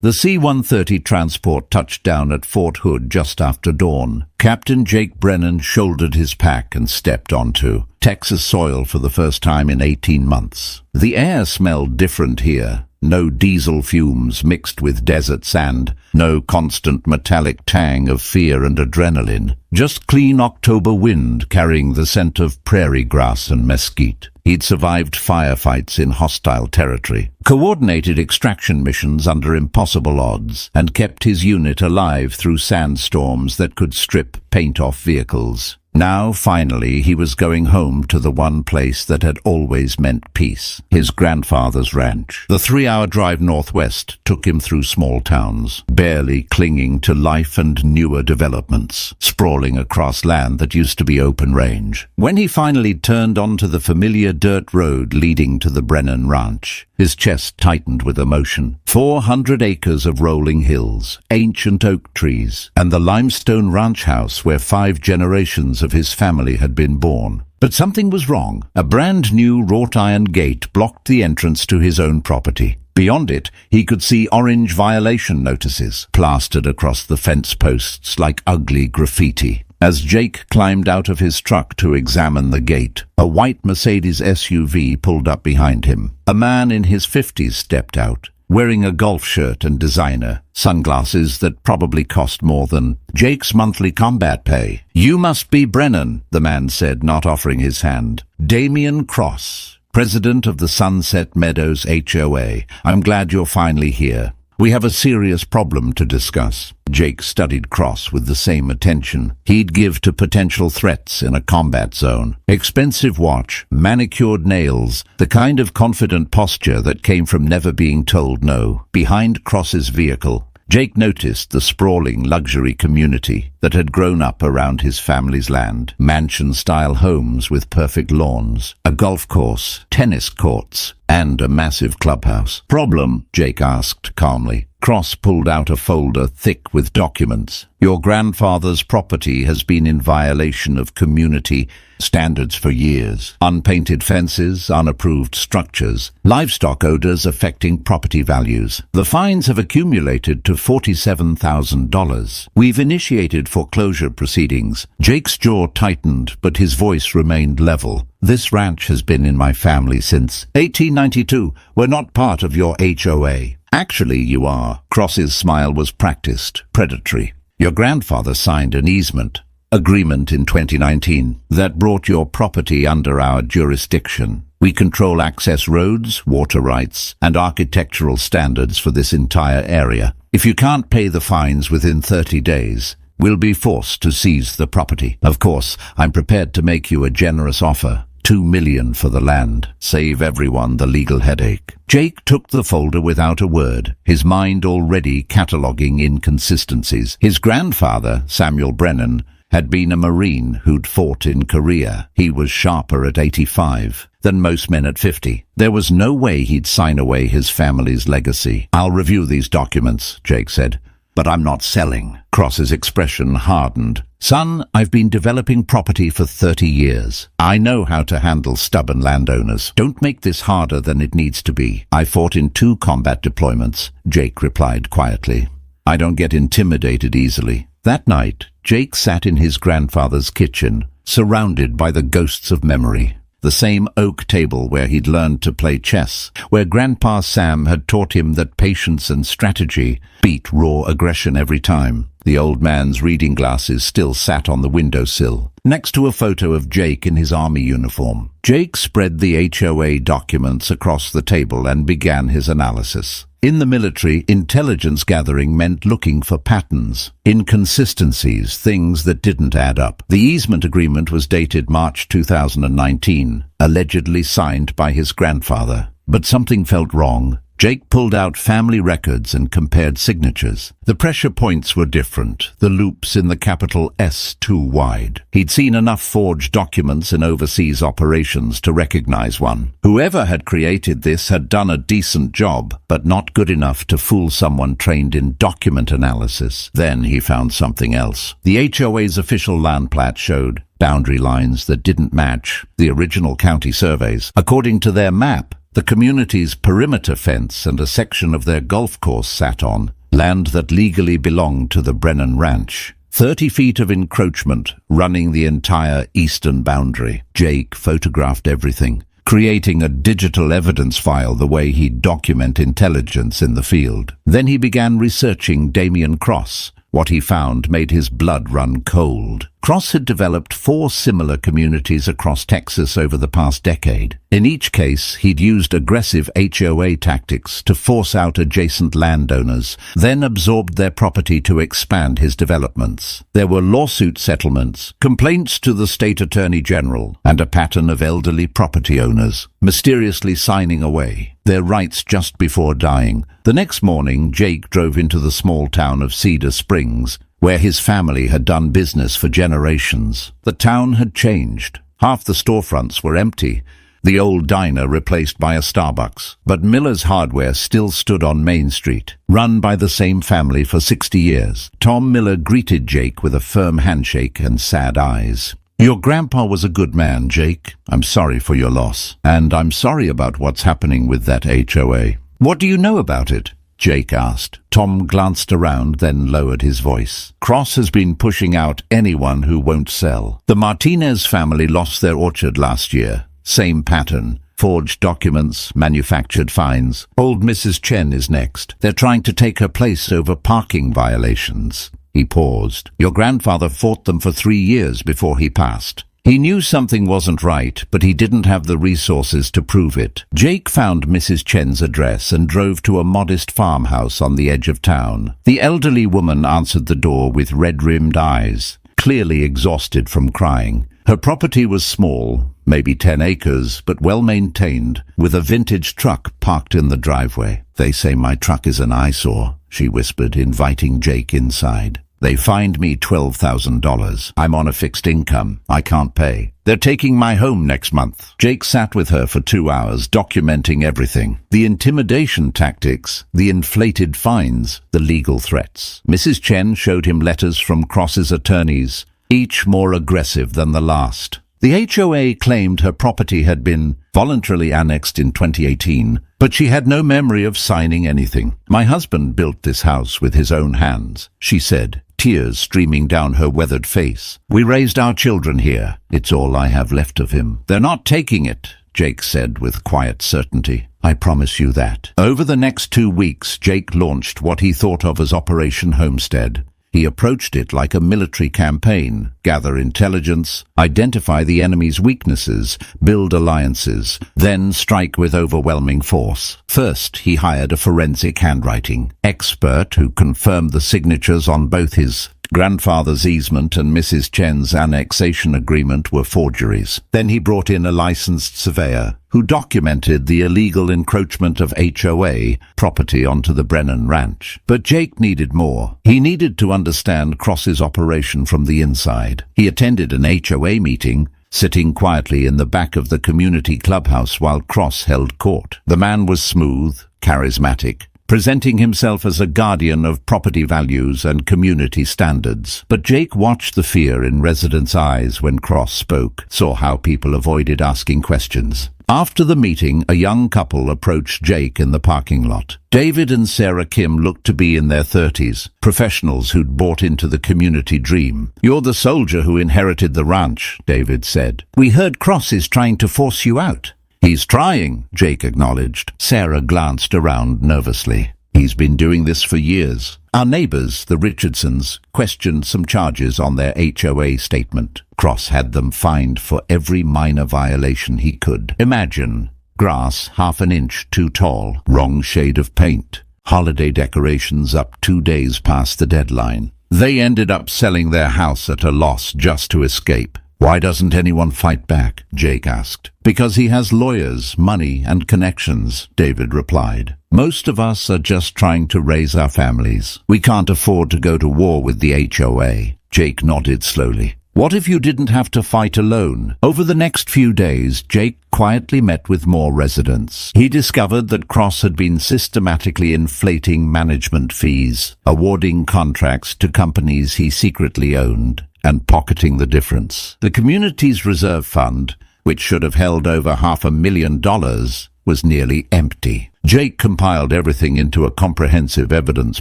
The C-130 transport touched down at Fort Hood just after dawn. Captain Jake Brennan shouldered his pack and stepped onto Texas soil for the first time in 18 months. The air smelled different here. No diesel fumes mixed with desert sand, no constant metallic tang of fear and adrenaline, just clean October wind carrying the scent of prairie grass and mesquite. He'd survived firefights in hostile territory, coordinated extraction missions under impossible odds, and kept his unit alive through sandstorms that could strip paint off vehicles. Now, finally, he was going home to the one place that had always meant peace, his grandfather's ranch. The 3-hour drive northwest took him through small towns, barely clinging to life and newer developments, sprawling across land that used to be open range. When he finally turned onto the familiar dirt road leading to the Brennan Ranch, his chest tightened with emotion. 400 acres of rolling hills, ancient oak trees, and the limestone ranch house where 5 generations of his family had been born. But something was wrong. A brand new wrought iron gate blocked the entrance to his own property. Beyond it, he could see orange violation notices plastered across the fence posts like ugly graffiti. As Jake climbed out of his truck to examine the gate, a white Mercedes SUV pulled up behind him. A man in his 50s stepped out, wearing a golf shirt and designer sunglasses that probably cost more than Jake's monthly combat pay. "You must be Brennan," the man said, not offering his hand. "Damian Cross, president of the Sunset Meadows HOA. I'm glad you're finally here. We have a serious problem to discuss." Jake studied Cross with the same attention he'd give to potential threats in a combat zone. Expensive watch, manicured nails, the kind of confident posture that came from never being told no. Behind Cross's vehicle, Jake noticed the sprawling luxury community that had grown up around his family's land. Mansion-style homes with perfect lawns, a golf course, tennis courts, and a massive clubhouse. "Problem?" Jake asked calmly. Cross pulled out a folder thick with documents. "Your grandfather's property has been in violation of community standards for years. Unpainted fences, unapproved structures, livestock odors affecting property values. The fines have accumulated to $47,000. We've initiated foreclosure proceedings." Jake's jaw tightened, but his voice remained level. "This ranch has been in my family since 1892. We're not part of your HOA." "Actually, you are." Cross's smile was practiced, predatory. "Your grandfather signed an easement agreement in 2019 that brought your property under our jurisdiction. We control access roads, water rights, and architectural standards for this entire area. If you can't pay the fines within 30 days, we'll be forced to seize the property. Of course, I'm prepared to make you a generous offer. $2 million for the land. Save everyone the legal headache." Jake took the folder without a word, his mind already cataloguing inconsistencies. His grandfather, Samuel Brennan, had been a Marine who'd fought in Korea. He was sharper at 85 than most men at 50. There was no way he'd sign away his family's legacy. "I'll review these documents," Jake said, "but I'm not selling." Cross's expression hardened. "Son, I've been developing property for 30 years. I know how to handle stubborn landowners. Don't make this harder than it needs to be." "I fought in 2 combat deployments," Jake replied quietly. "I don't get intimidated easily." That night, Jake sat in his grandfather's kitchen, surrounded by the ghosts of memory. The same oak table where he'd learned to play chess, where Grandpa Sam had taught him that patience and strategy beat raw aggression every time. The old man's reading glasses still sat on the windowsill, next to a photo of Jake in his army uniform. Jake spread the HOA documents across the table and began his analysis. In the military, intelligence gathering meant looking for patterns, inconsistencies, things that didn't add up. The easement agreement was dated March 2019, allegedly signed by his grandfather. But something felt wrong. Jake pulled out family records and compared signatures. The pressure points were different, the loops in the capital S too wide. He'd seen enough forged documents in overseas operations to recognize one. Whoever had created this had done a decent job, but not good enough to fool someone trained in document analysis. Then he found something else. The HOA's official land plat showed boundary lines that didn't match the original county surveys. According to their map, the community's perimeter fence and a section of their golf course sat on, land that legally belonged to the Brennan Ranch. 30 feet of encroachment running the entire eastern boundary. Jake photographed everything, creating a digital evidence file the way he'd document intelligence in the field. Then he began researching Damian Cross. What he found made his blood run cold. Cross had developed 4 similar communities across Texas over the past decade. In each case, he'd used aggressive HOA tactics to force out adjacent landowners, then absorbed their property to expand his developments. There were lawsuit settlements, complaints to the state attorney general, and a pattern of elderly property owners mysteriously signing away their rights just before dying. The next morning, Jake drove into the small town of Cedar Springs, where his family had done business for generations. The town had changed. Half the storefronts were empty, the old diner replaced by a Starbucks. But Miller's Hardware still stood on Main Street, run by the same family for 60 years. Tom Miller greeted Jake with a firm handshake and sad eyes. "Your grandpa was a good man, Jake. I'm sorry for your loss. And I'm sorry about what's happening with that HOA. What do you know about it?" Jake asked. Tom glanced around, then lowered his voice. "Cross has been pushing out anyone who won't sell. The Martinez family lost their orchard last year. Same pattern. Forged documents, manufactured fines. Old Mrs. Chen is next. They're trying to take her place over parking violations." He paused. "Your grandfather fought them for 3 years before he passed. He knew something wasn't right, but he didn't have the resources to prove it." Jake found Mrs. Chen's address and drove to a modest farmhouse on the edge of town. The elderly woman answered the door with red-rimmed eyes, clearly exhausted from crying. Her property was small, maybe 10 acres, but well-maintained, with a vintage truck parked in the driveway. "They say my truck is an eyesore," she whispered, inviting Jake inside. "They fined me $12,000. I'm on a fixed income. I can't pay. They're taking my home next month." Jake sat with her for 2 hours, documenting everything. The intimidation tactics, the inflated fines, the legal threats. Mrs. Chen showed him letters from Cross's attorneys, each more aggressive than the last. The HOA claimed her property had been voluntarily annexed in 2018, but she had no memory of signing anything. "My husband built this house with his own hands," she said, tears streaming down her weathered face. "We raised our children here. It's all I have left of him." "They're not taking it," Jake said with quiet certainty. "I promise you that." Over the next 2 weeks, Jake launched what he thought of as Operation Homestead. He approached it like a military campaign: gather intelligence, identify the enemy's weaknesses, build alliances, then strike with overwhelming force. First, he hired a forensic handwriting expert who confirmed the signatures on both his grandfather's easement and Mrs. Chen's annexation agreement were forgeries. Then he brought in a licensed surveyor who documented the illegal encroachment of HOA property onto the Brennan Ranch. But Jake needed more. He needed to understand Cross's operation from the inside. He attended an HOA meeting, sitting quietly in the back of the community clubhouse while Cross held court. The man was smooth, charismatic, presenting himself as a guardian of property values and community standards. But Jake watched the fear in residents' eyes when Cross spoke, saw how people avoided asking questions. After the meeting, a young couple approached Jake in the parking lot. David and Sarah Kim looked to be in their 30s, professionals who'd bought into the community dream. "You're the soldier who inherited the ranch," David said. "We heard Cross is trying to force you out." "He's trying," Jake acknowledged. Sarah glanced around nervously. "He's been doing this for years." Our neighbors, the Richardsons, questioned some charges on their HOA statement. Cross had them fined for every minor violation he could imagine. Grass half an inch too tall, wrong shade of paint, holiday decorations up 2 days past the deadline. They ended up selling their house at a loss just to escape. "Why doesn't anyone fight back?" Jake asked. "Because he has lawyers, money, and connections," David replied. "Most of us are just trying to raise our families. We can't afford to go to war with the HOA." Jake nodded slowly. "What if you didn't have to fight alone?" Over the next few days, Jake quietly met with more residents. He discovered that Cross had been systematically inflating management fees, awarding contracts to companies he secretly owned, and pocketing the difference. The community's reserve fund, which should have held over $500,000, was nearly empty. Jake compiled everything into a comprehensive evidence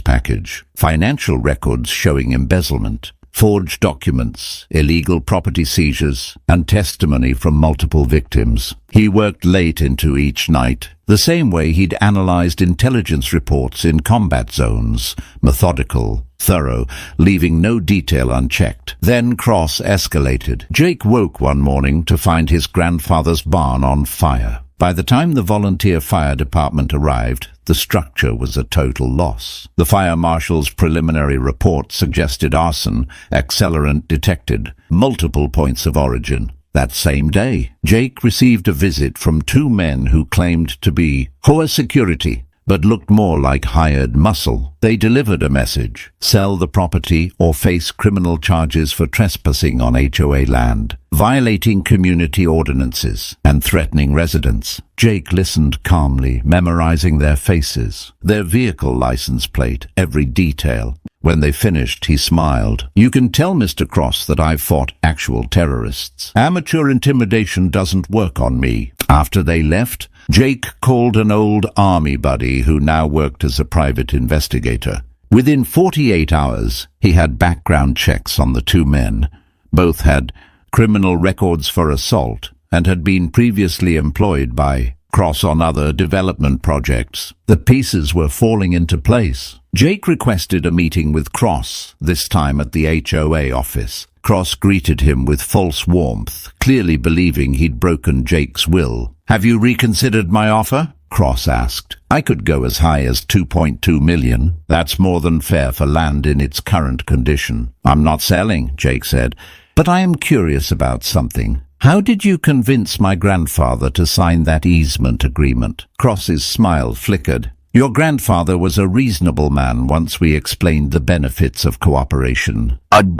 package. Financial records showing embezzlement, forged documents, illegal property seizures, and testimony from multiple victims. He worked late into each night, the same way he'd analyzed intelligence reports in combat zones, methodical, thorough, leaving no detail unchecked. Then Cross escalated. Jake woke one morning to find his grandfather's barn on fire. By the time the volunteer fire department arrived, the structure was a total loss. The fire marshal's preliminary report suggested arson, accelerant detected, multiple points of origin. That same day, Jake received a visit from two men who claimed to be Hoa Security, but looked more like hired muscle. They delivered a message: sell the property or face criminal charges for trespassing on HOA land, violating community ordinances, and threatening residents. Jake listened calmly, memorizing their faces, their vehicle license plate, every detail. When they finished, he smiled. "You can tell Mr. Cross that I've fought actual terrorists. Amateur intimidation doesn't work on me." After they left, Jake called an old army buddy who now worked as a private investigator. Within 48 hours, he had background checks on the two men. Both had criminal records for assault and had been previously employed by Cross on other development projects. The pieces were falling into place. Jake requested a meeting with Cross, this time at the HOA office. Cross greeted him with false warmth, clearly believing he'd broken Jake's will. "Have you reconsidered my offer?" Cross asked. "I could go as high as 2.2 million. That's more than fair for land in its current condition." "I'm not selling," Jake said, "but I am curious about something. How did you convince my grandfather to sign that easement agreement?" Cross's smile flickered. "Your grandfather was a reasonable man once we explained the benefits of cooperation."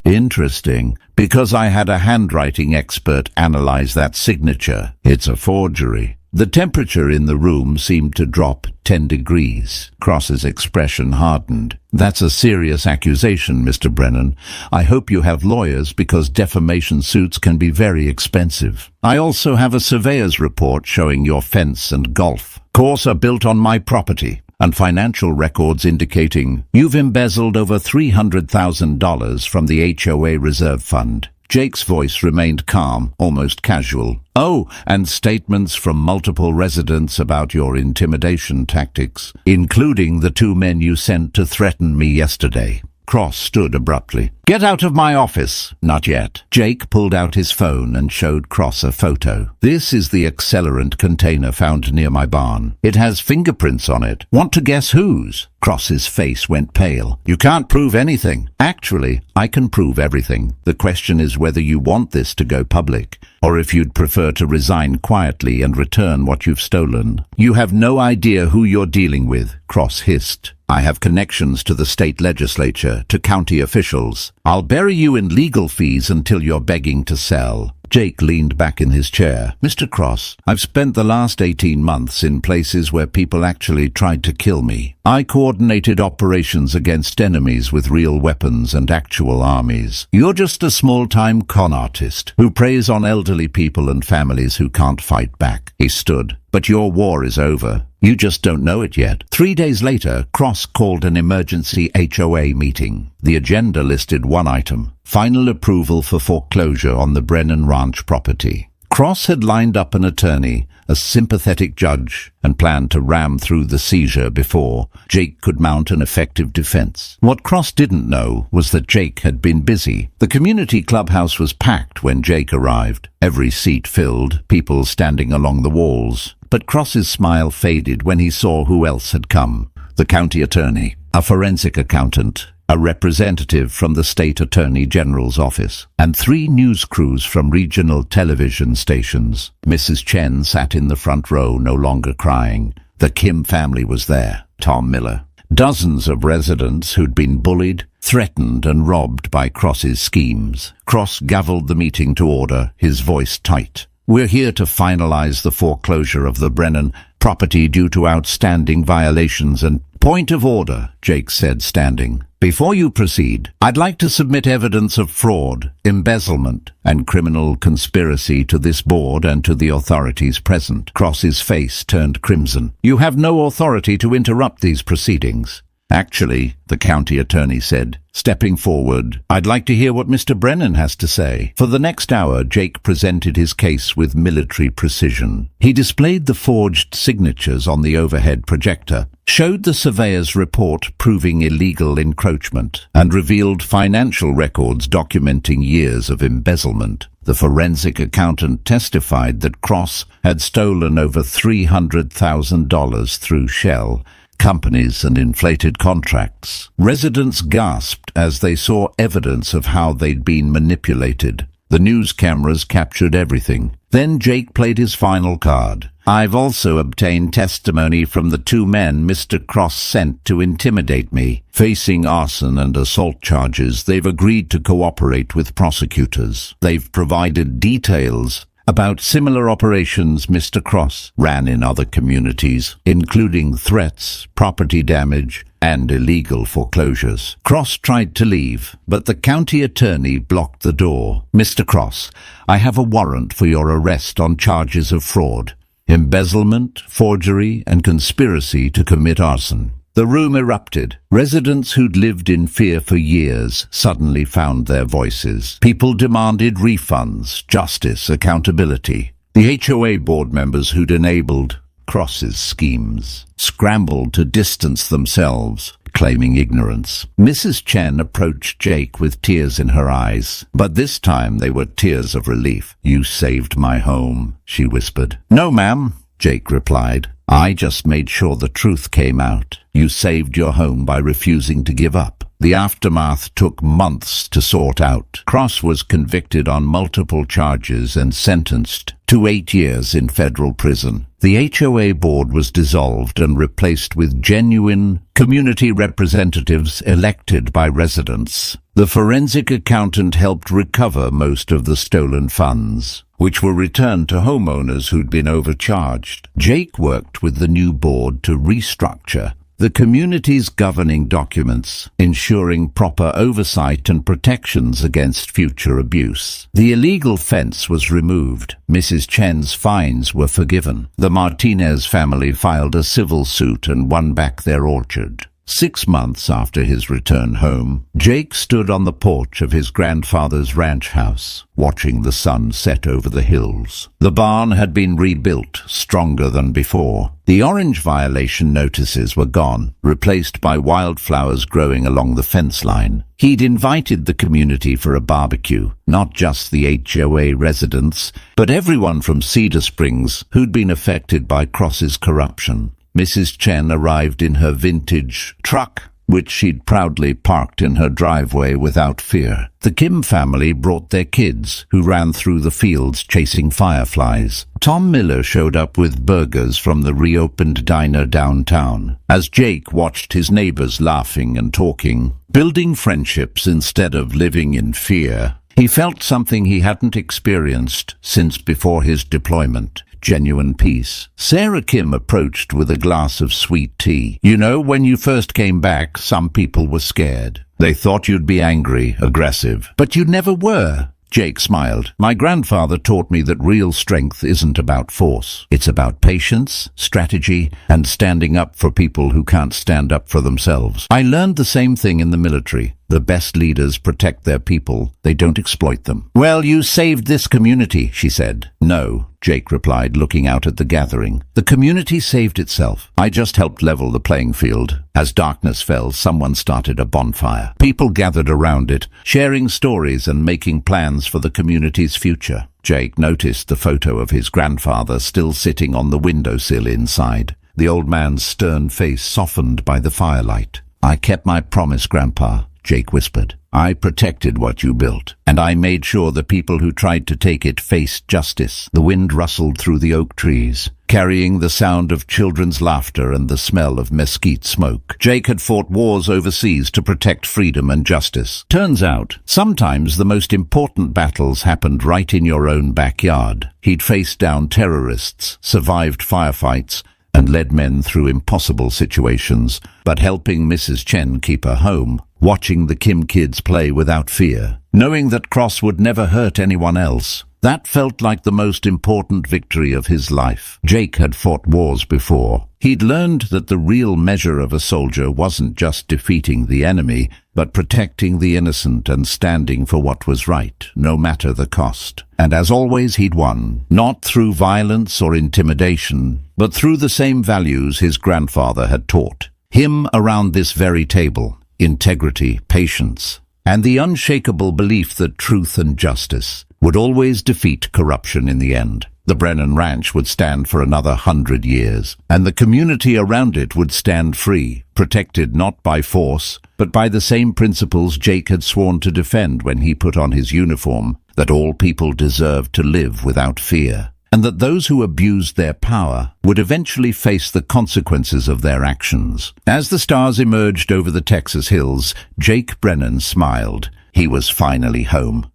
"Interesting, because I had a handwriting expert analyze that signature. It's a forgery." The temperature in the room seemed to drop 10 degrees. Cross's expression hardened. "That's a serious accusation, Mr. Brennan. I hope you have lawyers, because defamation suits can be very expensive. I also have a surveyor's report showing your fence and golf course are built on my property, and financial records indicating you've embezzled over $300,000 from the HOA reserve fund." Jake's voice remained calm, almost casual. "Oh, and statements from multiple residents about your intimidation tactics, including the two men you sent to threaten me yesterday." Cross stood abruptly. "Get out of my office." "Not yet." Jake pulled out his phone and showed Cross a photo. "This is the accelerant container found near my barn. It has fingerprints on it. Want to guess whose?" Cross's face went pale. "You can't prove anything." "Actually, I can prove everything. The question is whether you want this to go public, or if you'd prefer to resign quietly and return what you've stolen." "You have no idea who you're dealing with," Cross hissed. "I have connections to the state legislature, to county officials. I'll bury you in legal fees until you're begging to sell." Jake leaned back in his chair. "Mr. Cross, I've spent the last 18 months in places where people actually tried to kill me. I coordinated operations against enemies with real weapons and actual armies. You're just a small-time con artist who preys on elderly people and families who can't fight back." He stood. "But your war is over. You just don't know it yet." 3 days later, Cross called an emergency HOA meeting. The agenda listed one item: final approval for foreclosure on the Brennan Ranch property. Cross had lined up an attorney, a sympathetic judge, and planned to ram through the seizure before Jake could mount an effective defense. What Cross didn't know was that Jake had been busy. The community clubhouse was packed when Jake arrived, every seat filled, people standing along the walls. But Cross's smile faded when he saw who else had come: the county attorney, a forensic accountant, a representative from the state attorney general's office, and 3 news crews from regional television stations. Mrs. Chen sat in the front row, no longer crying. The Kim family was there. Tom Miller. Dozens of residents who'd been bullied, threatened and robbed by Cross's schemes. Cross gavelled the meeting to order, his voice tight. "We're here to finalize the foreclosure of the Brennan property due to outstanding violations and "Point of order," Jake said, standing. "Before you proceed, I'd like to submit evidence of fraud, embezzlement, and criminal conspiracy to this board and to the authorities present." Cross's face turned crimson. "You have no authority to interrupt these proceedings." "Actually," the county attorney said, stepping forward, "I'd like to hear what Mr. Brennan has to say." For the next hour, Jake presented his case with military precision. He displayed the forged signatures on the overhead projector, showed the surveyor's report proving illegal encroachment, and revealed financial records documenting years of embezzlement. The forensic accountant testified that Cross had stolen over $300,000 through shell companies and inflated contracts. Residents gasped as they saw evidence of how they'd been manipulated. The news cameras captured everything. Then Jake played his final card. "I've also obtained testimony from the two men Mr. Cross sent to intimidate me. Facing arson and assault charges, they've agreed to cooperate with prosecutors. They've provided details about similar operations Mr. Cross ran in other communities, including threats, property damage, and illegal foreclosures." Cross tried to leave, but the county attorney blocked the door. "Mr. Cross, I have a warrant for your arrest on charges of fraud, embezzlement, forgery, and conspiracy to commit arson." The room erupted. Residents who'd lived in fear for years suddenly found their voices. People demanded refunds, justice, accountability. The HOA board members who'd enabled Cross's schemes scrambled to distance themselves, claiming ignorance. Mrs. Chen approached Jake with tears in her eyes, but this time they were tears of relief. "You saved my home," she whispered. "No, ma'am," Jake replied. "I just made sure the truth came out. You saved your home by refusing to give up." The aftermath took months to sort out. Cross was convicted on multiple charges and sentenced to 8 years in federal prison. The HOA board was dissolved and replaced with genuine community representatives elected by residents. The forensic accountant helped recover most of the stolen funds, which were returned to homeowners who'd been overcharged. Jake worked with the new board to restructure the community's governing documents, ensuring proper oversight and protections against future abuse. The illegal fence was removed. Mrs. Chen's fines were forgiven. The Martinez family filed a civil suit and won back their orchard. 6 months after his return home, Jake stood on the porch of his grandfather's ranch house, watching the sun set over the hills. The barn had been rebuilt, stronger than before. The orange violation notices were gone, replaced by wildflowers growing along the fence line. He'd invited the community for a barbecue, not just the HOA residents, but everyone from Cedar Springs who'd been affected by Cross's corruption. Mrs. Chen arrived in her vintage truck, which she'd proudly parked in her driveway without fear. The Kim family brought their kids, who ran through the fields chasing fireflies. Tom Miller showed up with burgers from the reopened diner downtown, as Jake watched his neighbors laughing and talking, building friendships instead of living in fear. He felt something he hadn't experienced since before his deployment. Genuine peace. Sarah Kim approached with a glass of sweet tea. "You know, when you first came back, some people were scared. They thought you'd be angry, aggressive. But you never were." Jake smiled. "My grandfather taught me that real strength isn't about force. It's about patience, strategy, and standing up for people who can't stand up for themselves. I learned the same thing in the military. The best leaders protect their people. They don't exploit them." "Well, you saved this community," she said. "No," Jake replied, looking out at the gathering. "The community saved itself. I just helped level the playing field. As darkness fell, someone started a bonfire. People gathered around it, sharing stories and making plans for the community's future." Jake noticed the photo of his grandfather still sitting on the windowsill inside, the old man's stern face softened by the firelight. "I kept my promise, Grandpa," Jake whispered. "I protected what you built, and I made sure the people who tried to take it faced justice." The wind rustled through the oak trees, carrying the sound of children's laughter and the smell of mesquite smoke. Jake had fought wars overseas to protect freedom and justice. Turns out, sometimes the most important battles happened right in your own backyard. He'd faced down terrorists, survived firefights, and led men through impossible situations, but helping Mrs. Chen keep her home, watching the Kim kids play without fear, knowing that Cross would never hurt anyone else. That felt like the most important victory of his life. Jake had fought wars before. He'd learned that the real measure of a soldier wasn't just defeating the enemy, but protecting the innocent and standing for what was right, no matter the cost. And as always, he'd won, not through violence or intimidation, but through the same values his grandfather had taught him around this very table: integrity, patience, and the unshakable belief that truth and justice would always defeat corruption in the end. The Brennan Ranch would stand for another 100 years, and the community around it would stand free, protected not by force, but by the same principles Jake had sworn to defend when he put on his uniform: that all people deserved to live without fear, and that those who abused their power would eventually face the consequences of their actions. As the stars emerged over the Texas hills, Jake Brennan smiled. He was finally home.